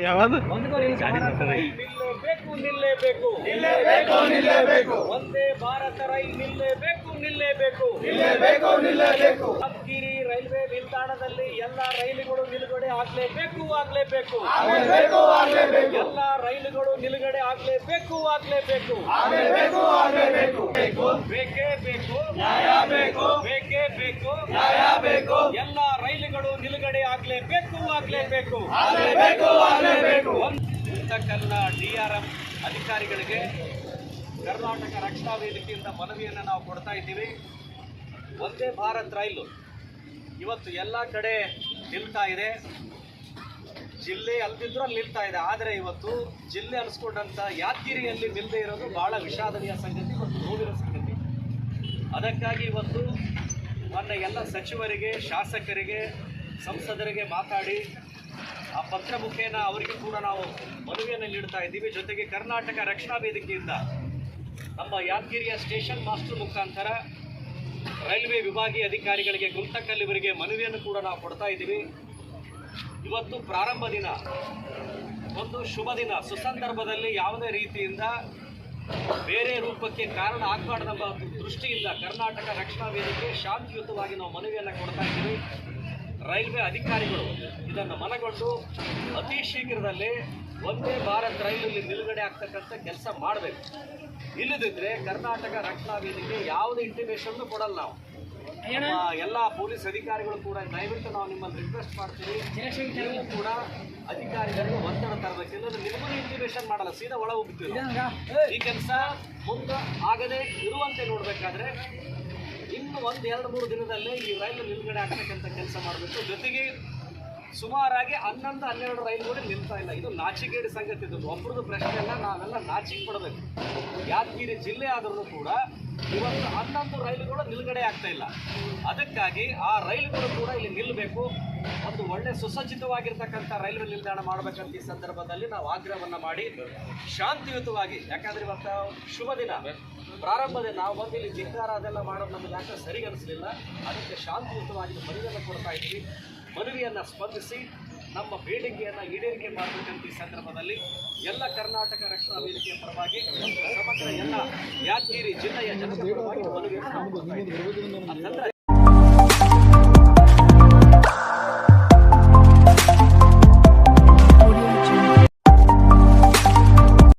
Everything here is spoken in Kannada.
ಯಾವುದು ನಿಲ್ಲೇಬೇಕು. ವಂದೇ ಭಾರತ ರೈಲ್ ನಿಲ್ಲೇಬೇಕು. ಯಾದಗಿರಿ ರೈಲ್ವೆ ನಿಲ್ದಾಣದಲ್ಲಿ ಎಲ್ಲ ರೈಲುಗಳು ನಿಲುಗಡೆ ಆಗಲೇಬೇಕು. ಎಲ್ಲ ರೈಲುಗಳು ನಿಲುಗಡೆ ಆಗಲೇಬೇಕು. ಬೇಕೇ ಬೇಕು. ಎಲ್ಲ ರೈಲುಗಳು ನಿಲುಗಡೆ ಆಗಲೇಬೇಕು. ಗುಂತಕಲ್ನ DRM ಅಧಿಕಾರಿಗಳಿಗೆ ಕರ್ನಾಟಕ ರಕ್ಷಣಾ ವೇದಿಕೆಯಿಂದ ಮನವಿಯನ್ನು ನಾವು ಕೊಡ್ತಾ ಇದ್ದೀವಿ. ವಂದೇ ಭಾರತ್ ರೈಲು ಇವತ್ತು ಎಲ್ಲ ಕಡೆ ನಿಲ್ತಾ ಇದೆ. ಜಿಲ್ಲೆ ಅಲ್ದಿದ್ರೂ ಅಲ್ಲಿ ನಿಲ್ತಾ ಇದೆ. ಆದರೆ ಇವತ್ತು ಜಿಲ್ಲೆ ಅನಿಸ್ಕೊಂಡಂಥ ಯಾದಗಿರಿಯಲ್ಲಿ ನಿಲ್ಲದೆ ಇರೋದು ಬಹಳ ವಿಷಾದನೀಯ ಸಂಗತಿ ಮತ್ತು ನೋವಿನ ಸಂಗತಿ. ಅದಕ್ಕಾಗಿ ಇವತ್ತು ಮೊನ್ನೆ ಎಲ್ಲ ಸಚಿವರಿಗೆ, ಶಾಸಕರಿಗೆ, ಸಂಸದರಿಗೆ ಮಾತಾಡಿ ಆ ಪತ್ರ ಮುಖೇನ ಅವರಿಗೆ ಕೂಡ ನಾವು ಮನವಿಯನ್ನು ನೀಡ್ತಾ ಇದ್ದೀವಿ. ಜೊತೆಗೆ ಕರ್ನಾಟಕ ರಕ್ಷಣಾ ವೇದಿಕೆಯಿಂದ ನಮ್ಮ ಯಾದಗಿರಿಯ ಸ್ಟೇಷನ್ ಮಾಸ್ಟರ್ ಮುಖಾಂತರ ರೈಲ್ವೆ ವಿಭಾಗೀಯ ಅಧಿಕಾರಿಗಳಿಗೆ ಗುಂತಕಲ್ ಇವರಿಗೆ ಮನವಿಯನ್ನು ಕೂಡ ನಾವು ಕೊಡ್ತಾ ಇದ್ದೀವಿ. ಇವತ್ತು ಪ್ರಾರಂಭ ದಿನ, ಒಂದು ಶುಭ ದಿನ, ಸುಸಂದರ್ಭದಲ್ಲಿ ಯಾವುದೇ ರೀತಿಯಿಂದ ಬೇರೆ ರೂಪಕ್ಕೆ ಕಾರಣ ಆಗಬಾರ್ದೆಂಬ ದೃಷ್ಟಿಯಿಂದ ಕರ್ನಾಟಕ ರಕ್ಷಣಾ ವೇದಿಕೆ ಶಾಂತಿಯುತವಾಗಿ ನಾವು ಮನವಿಯನ್ನು ಕೊಡ್ತಾ ಇದ್ದೀವಿ. ರೈಲ್ವೆ ಅಧಿಕಾರಿಗಳು ಇದನ್ನು ಮನಗೊಂಡು ಅತಿ ಶೀಘ್ರದಲ್ಲೇ ವಂದೇ ಭಾರತ್ ರೈಲಲ್ಲಿ ನಿಲುಗಡೆ ಆಗ್ತಕ್ಕಂಥ ಕೆಲಸ ಮಾಡಬೇಕು. ಇಲ್ಲದಿದ್ದರೆ ಕರ್ನಾಟಕ ರಕ್ಷಣಾ ವೇದಿಕೆ ಯಾವುದೇ ಇಂಟಿಮೇಷನ್ ಕೊಡಲ್ಲ. ನಾವು ಎಲ್ಲ ಪೊಲೀಸ್ ಅಧಿಕಾರಿಗಳು ಕೂಡ ದಯವಿಟ್ಟು ನಾವು ನಿಮ್ಮನ್ನು ರಿಕ್ವೆಸ್ಟ್ ಮಾಡ್ತೀವಿ, ನೀವು ಕೂಡ ಅಧಿಕಾರಿಗಳಿಗೆ ಒತ್ತಡ ತರಬೇಕು. ಇಲ್ಲಂದ್ರೆ ನಿಮಗೂ ಇಂಟಿಮೇಷನ್ ಮಾಡಲ್ಲ, ಸೀದಾ ಒಳ ಹೋಗ್ತೀವಿ. ಈ ಕೆಲಸ ಮುಂದೆ ಆಗದೆ ಇರುವಂತೆ ನೋಡಬೇಕಾದ್ರೆ ಇನ್ನು 1-2-3 ದಿನದಲ್ಲೇ ಈ ರೈಲು ನಿಲುಗಡೆ ಆಗ್ತಕ್ಕಂಥ ಕೆಲಸ ಮಾಡಬೇಕು. ಜೊತೆಗೆ ಸುಮಾರಾಗಿ 11-12 ರೈಲುಗಳು ನಿಲ್ತಾ ಇಲ್ಲ. ಇದು ನಾಚಿಕೆಗೇಡಿ ಸಂಗತಿ. ಇದು ಒಬ್ಬರದ್ದು ಪ್ರಶ್ನೆ ಅಲ್ಲ, ನಾವೆಲ್ಲ ನಾಚಿಕೆ ಪಡಬೇಕು. ಯಾದಗಿರಿ ಜಿಲ್ಲೆ ಆದರೂ ಕೂಡ ಇವತ್ತು 11 ರೈಲುಗಳು ನಿಲುಗಡೆ ಆಗ್ತಾ ಇಲ್ಲ. ಅದಕ್ಕಾಗಿ ಆ ರೈಲುಗಳು ಕೂಡ ಇಲ್ಲಿ ನಿಲ್ಲಬೇಕು. ಒಂದು ಒಳ್ಳೆ ಸುಸಜ್ಜಿತವಾಗಿರ್ತಕ್ಕಂಥ ರೈಲ್ವೆ ನಿಲ್ದಾಣ ಮಾಡಬೇಕಂತ ಈ ಸಂದರ್ಭದಲ್ಲಿ ನಾವು ಆಗ್ರಹವನ್ನು ಮಾಡಿ ಶಾಂತಿಯುತವಾಗಿ, ಯಾಕಂದರೆ ಇವತ್ತು ಶುಭ ದಿನ, ಪ್ರಾರಂಭ ದಿನ, ನಾವು ಬಂದು ಇಲ್ಲಿ ಧಿಕ್ಕಾರ ಅದೆಲ್ಲ ಮಾಡೋದು ನಮಗೆ ಯಾಕೆ ಸರಿ ಅನಿಸಲಿಲ್ಲ. ಅದಕ್ಕೆ ಶಾಂತಿಯುತವಾಗಿ ಮನವಿಯನ್ನು ಕೊಡ್ತಾ ಇದ್ದೀವಿ. ಮನವಿಯನ್ನು ಸ್ಪಂದಿಸಿ ನಮ್ಮ ಬೇಡಿಕೆಯನ್ನು ಈಡೇರಿಕೆ ಮಾಡಬೇಕಂತ ಈ ಸಂದರ್ಭದಲ್ಲಿ ಎಲ್ಲ ಕರ್ನಾಟಕ ರಕ್ಷಣಾ ವೇದಿಕೆಯ ಪರವಾಗಿ ಸಮಗ್ರ ಎಲ್ಲ ಯಾದಗಿರಿ ಜಿಲ್ಲೆಯ ಜನರ ಪರವಾಗಿ ಮನವಿಯನ್ನು